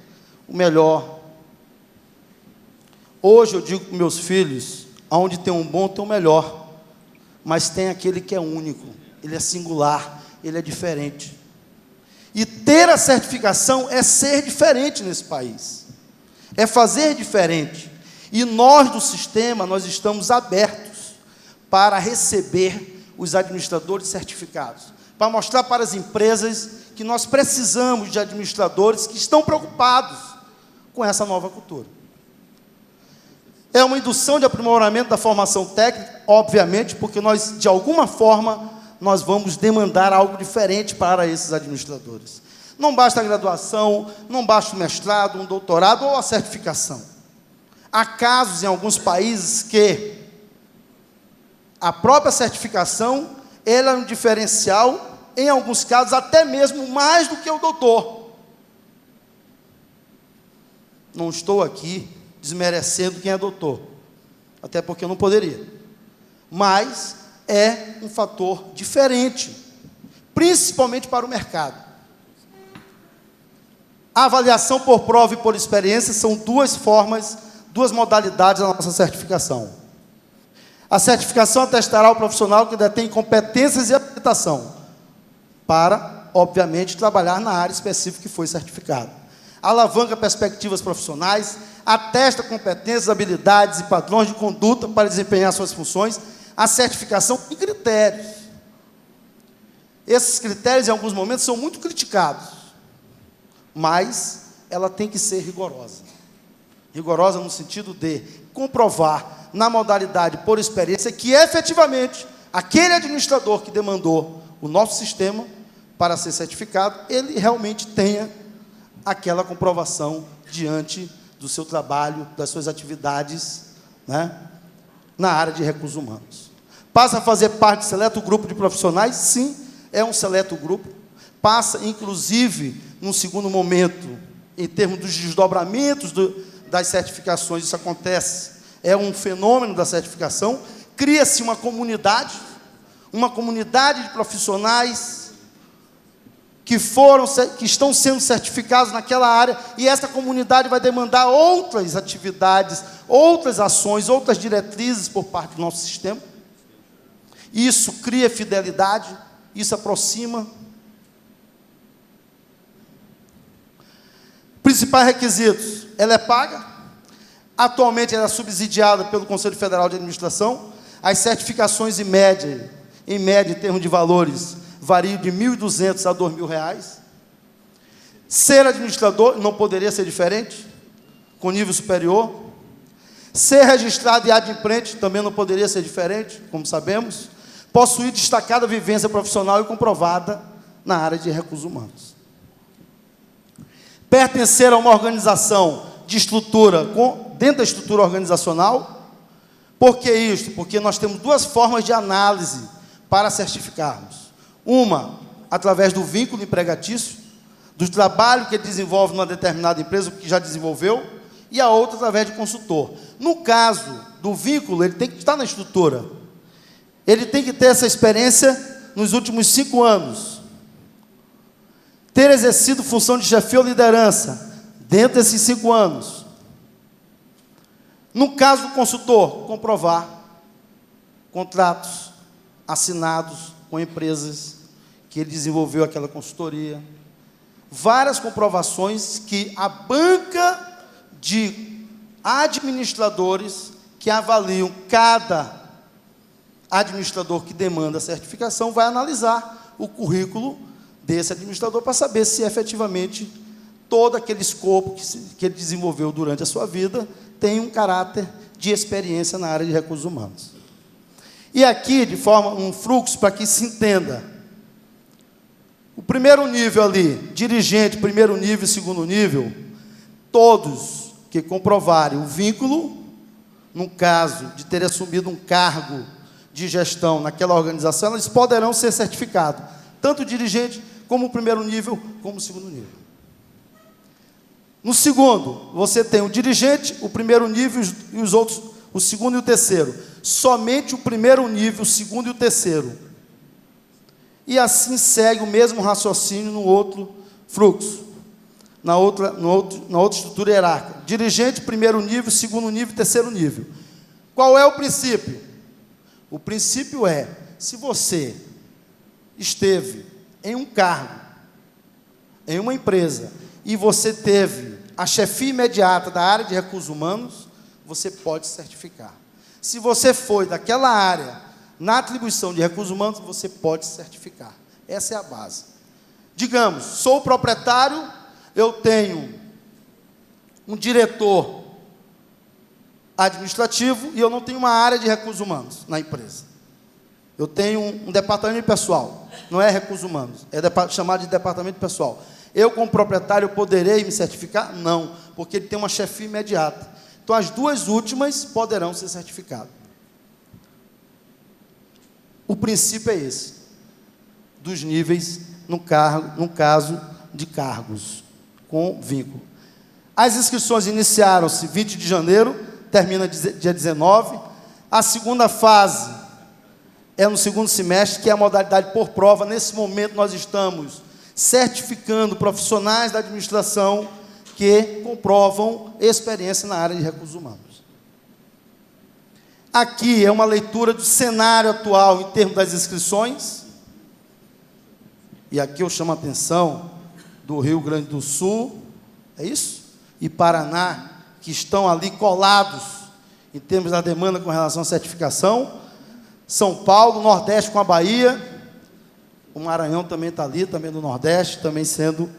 B: o melhor. Hoje eu digo para meus filhos: aonde tem um bom, tem um melhor, mas tem aquele que é único, ele é singular, ele é diferente. E ter a certificação é ser diferente nesse país, é fazer diferente. E nós do sistema, nós estamos abertos para receber os administradores certificados, para mostrar para as empresas que nós precisamos de administradores que estão preocupados com essa nova cultura. É uma indução de aprimoramento da formação técnica, obviamente, porque nós, de alguma forma, nós vamos demandar algo diferente para esses administradores. Não basta a graduação, não basta o mestrado, um doutorado ou a certificação. Há casos em alguns países que a própria certificação, ela é um diferencial, em alguns casos até mesmo mais do que o doutor. Não estou aqui desmerecendo quem é doutor, até porque eu não poderia. mas é um fator diferente, principalmente para o mercado. A avaliação por prova e por experiência são duas formas, duas modalidades da nossa certificação. A certificação atestará o profissional que detém competências e habilitação para, obviamente, trabalhar na área específica que foi certificado. Alavanca perspectivas profissionais, atesta competências, habilidades e padrões de conduta para desempenhar suas funções. A certificação tem critérios. Esses critérios, em alguns momentos, são muito criticados, mas ela tem que ser rigorosa. Rigorosa no sentido de comprovar, na modalidade por experiência, que efetivamente aquele administrador que demandou o nosso sistema para ser certificado, ele realmente tenha aquela comprovação diante do seu trabalho, das suas atividades, né, na área de recursos humanos. Passa a fazer parte de seleto grupo de profissionais? Sim, é um seleto grupo. Passa, inclusive, num segundo momento, em termos dos desdobramentos das certificações, isso acontece, é um fenômeno da certificação, cria-se uma comunidade de profissionais que estão sendo certificados naquela área, e essa comunidade vai demandar outras atividades, outras ações, outras diretrizes por parte do nosso sistema. Isso cria fidelidade, isso aproxima. Principais requisitos: ela é paga. Atualmente ela é subsidiada pelo Conselho Federal de Administração. As certificações em média, em termos de valores, variam de R$ 1.200 a R$ 2.000. Ser administrador não poderia ser diferente, com nível superior. Ser registrado em adimplente também não poderia ser diferente, como sabemos. Possuir destacada vivência profissional e comprovada na área de recursos humanos. Pertencer a uma organização de estrutura, dentro da estrutura organizacional. Por que isso? Porque nós temos duas formas de análise para certificarmos. Uma, através do vínculo empregatício, do trabalho que ele desenvolve numa determinada empresa, que já desenvolveu, e a outra, através de consultor. No caso do vínculo, ele tem que estar na estrutura. Ele tem que ter essa experiência nos últimos 5 anos. Ter exercido função de chefia ou liderança dentro desses 5 anos. No caso do consultor, comprovar contratos assinados com empresas que ele desenvolveu aquela consultoria. Várias comprovações que a banca de administradores que avaliam cada administrador que demanda a certificação vai analisar o currículo desse administrador para saber se efetivamente todo aquele escopo que ele desenvolveu durante a sua vida tem um caráter de experiência na área de recursos humanos. E aqui, de forma, um fluxo para que se entenda. O primeiro nível ali, dirigente, primeiro nível e segundo nível, todos que comprovarem o vínculo, no caso de ter assumido um cargo de gestão naquela organização, eles poderão ser certificados, tanto o dirigente, como o primeiro nível, como o segundo nível. No segundo, você tem o dirigente, o primeiro nível e os outros, o segundo e o terceiro. Somente o primeiro nível, o segundo e o terceiro. E assim segue o mesmo raciocínio no outro fluxo, na outra estrutura hierárquica. Dirigente, primeiro nível, segundo nível, terceiro nível. Qual é o princípio? O princípio é, se você esteve em um cargo, em uma empresa, e você teve a chefia imediata da área de recursos humanos, você pode certificar. Se você foi daquela área na atribuição de recursos humanos, você pode certificar. Essa é a base. Digamos, sou proprietário, eu tenho um diretor administrativo e eu não tenho uma área de recursos humanos na empresa. Eu tenho um departamento de pessoal, não é recursos humanos, é chamado de departamento de pessoal. Eu, como proprietário, poderei me certificar? Não, porque ele tem uma chefia imediata. Então, as duas últimas poderão ser certificadas. O princípio é esse, dos níveis no caso de cargos com vínculo. As inscrições iniciaram-se 20 de janeiro, termina dia 19. A segunda fase é no segundo semestre, que é a modalidade por prova. Nesse momento, nós estamos certificando profissionais da administração que comprovam experiência na área de recursos humanos. Aqui é uma leitura do cenário atual em termos das inscrições. E aqui eu chamo a atenção do Rio Grande do Sul, é isso? E Paraná, que estão ali colados em termos da demanda com relação à certificação. São Paulo, Nordeste com a Bahia. O Maranhão também está ali, também do Nordeste, também sendo...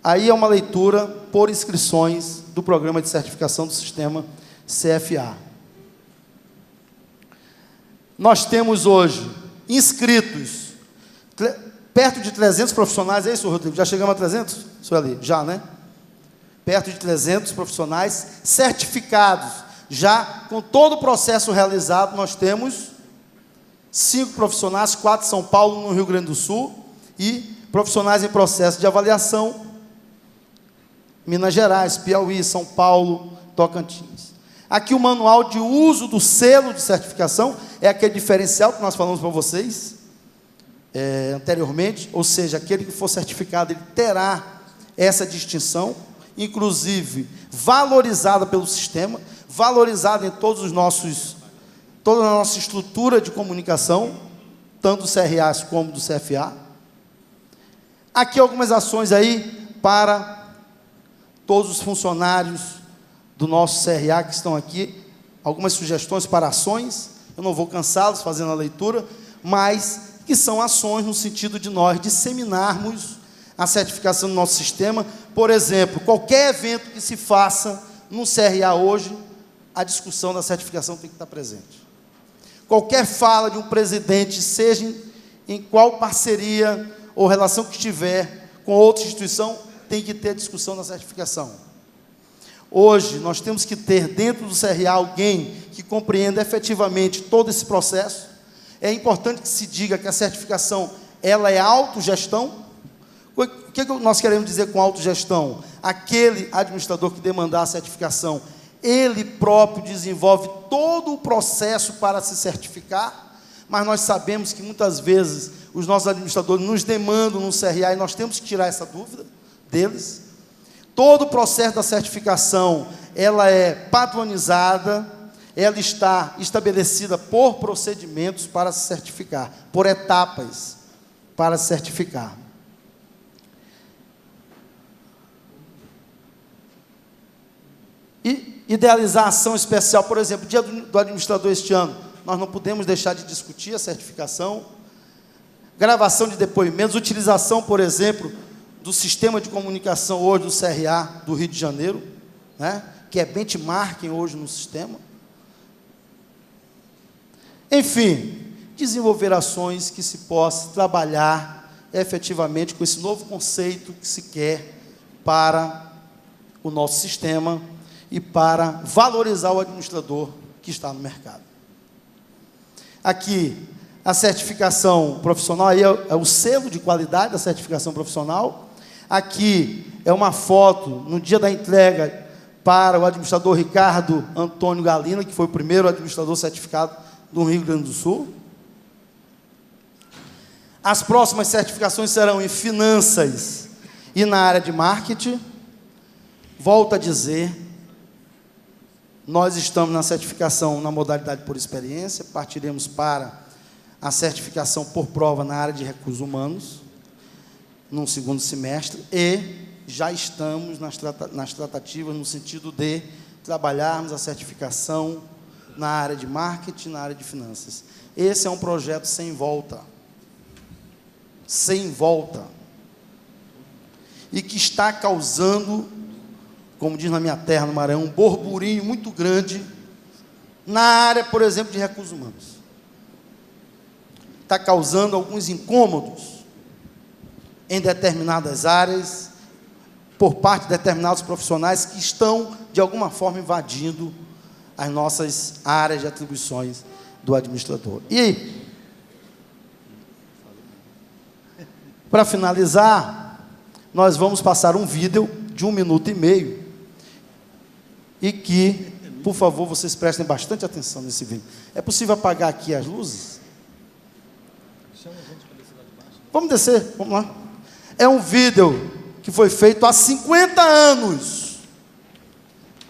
B: Aí é uma leitura por inscrições do programa de certificação do sistema CFA. Nós temos hoje inscritos perto de 300 profissionais, é isso, Rodrigo? Já chegamos a 300? Isso ali, já, né? Perto de 300 profissionais certificados. Já com todo o processo realizado, nós temos 5 profissionais, 4 em São Paulo, no Rio Grande do Sul, e profissionais em processo de avaliação, Minas Gerais, Piauí, São Paulo, Tocantins. Aqui o manual de uso do selo de certificação, é aquele diferencial que nós falamos para vocês anteriormente, ou seja, aquele que for certificado, ele terá essa distinção, inclusive valorizada pelo sistema, valorizada em toda a nossa estrutura de comunicação, tanto do CRA como do CFA. Aqui algumas ações aí para todos os funcionários do nosso CRA que estão aqui, algumas sugestões para ações, eu não vou cansá-los fazendo a leitura, mas que são ações no sentido de nós disseminarmos a certificação do nosso sistema. Por exemplo, qualquer evento que se faça no CRA hoje, a discussão da certificação tem que estar presente. Qualquer fala de um presidente, seja em qual parceria ou relação que estiver com outra instituição, tem que ter a discussão da certificação. Hoje, nós temos que ter dentro do CRA alguém que compreenda efetivamente todo esse processo. É importante que se diga que a certificação, ela é autogestão. O que nós queremos dizer com autogestão? Aquele administrador que demandar a certificação, ele próprio desenvolve todo o processo para se certificar, mas nós sabemos que muitas vezes os nossos administradores nos demandam no CRA e nós temos que tirar essa dúvida deles. Todo o processo da certificação, ela é padronizada, ela está estabelecida por procedimentos para se certificar, por etapas para se certificar. E idealizar ação especial, por exemplo, dia do administrador este ano, nós não podemos deixar de discutir a certificação, gravação de depoimentos, utilização, por exemplo, do sistema de comunicação hoje do CRA do Rio de Janeiro, né, que é benchmarking hoje no sistema. Enfim, desenvolver ações que se possa trabalhar efetivamente com esse novo conceito que se quer para o nosso sistema e para valorizar o administrador que está no mercado. Aqui, a certificação profissional, aí é o selo de qualidade da certificação profissional. Aqui é uma foto no dia da entrega para o administrador Ricardo Antônio Galina, que foi o primeiro administrador certificado do Rio Grande do Sul. As próximas certificações serão em finanças e na área de marketing. Volto a dizer, nós estamos na certificação na modalidade por experiência, partiremos para a certificação por prova na área de recursos humanos, no segundo semestre, e já estamos nas tratativas no sentido de trabalharmos a certificação na área de marketing, na área de finanças. Esse é um projeto sem volta. Sem volta. E que está causando, como diz na minha terra, no Maranhão, um burburinho muito grande na área, por exemplo, de recursos humanos. Está causando alguns incômodos em determinadas áreas, por parte de determinados profissionais que estão, de alguma forma, invadindo as nossas áreas de atribuições do administrador. E, para finalizar, nós vamos passar um vídeo de 1 minuto e meio, e que, por favor, vocês prestem bastante atenção nesse vídeo. É possível apagar aqui as luzes? Vamos descer, vamos lá. É um vídeo que foi feito há 50 anos.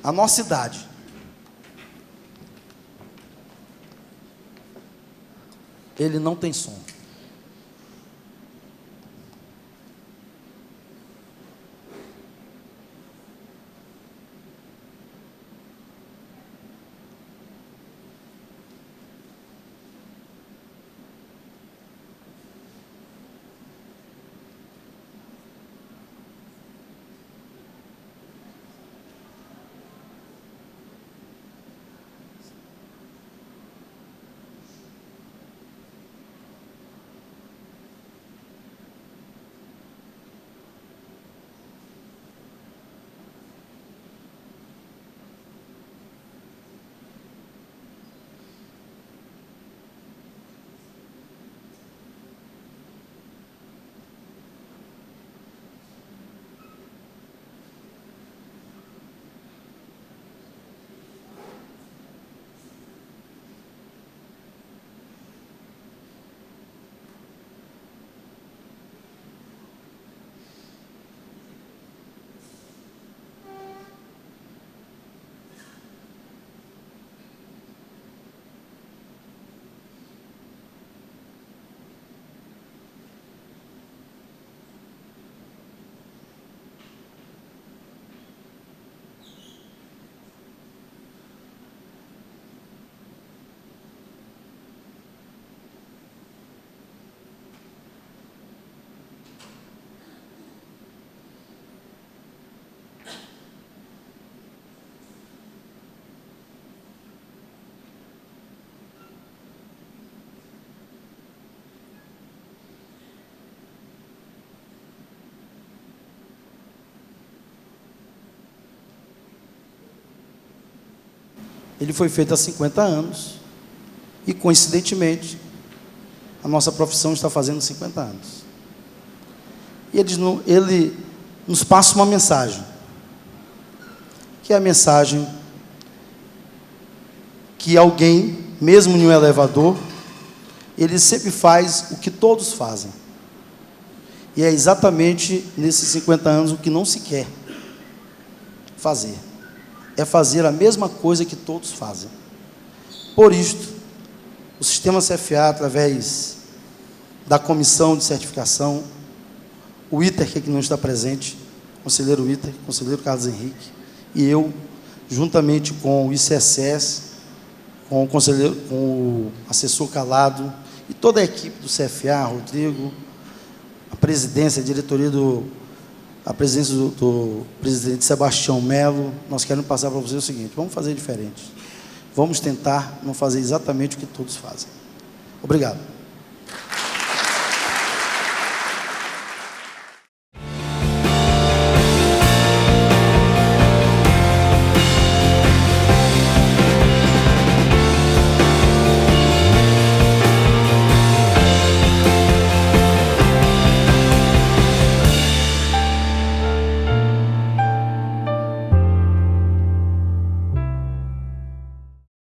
B: A nossa idade. Ele não tem som. Ele foi feito há 50 anos e, coincidentemente, a nossa profissão está fazendo 50 anos. E ele nos passa uma mensagem, que é a mensagem que alguém, mesmo em um elevador, ele sempre faz o que todos fazem. E é exatamente nesses 50 anos o que não se quer fazer. É fazer a mesma coisa que todos fazem. Por isto, o Sistema CFA, através da Comissão de Certificação, o ITER, que aqui não está presente, conselheiro ITER, conselheiro Carlos Henrique, e eu, juntamente com o ICSS, com o assessor Calado, e toda a equipe do CFA, Rodrigo, a presidência, a diretoria a presidência do presidente Sebastião Melo, nós queremos passar para vocês o seguinte: vamos fazer diferente. Vamos tentar não fazer exatamente o que todos fazem. Obrigado.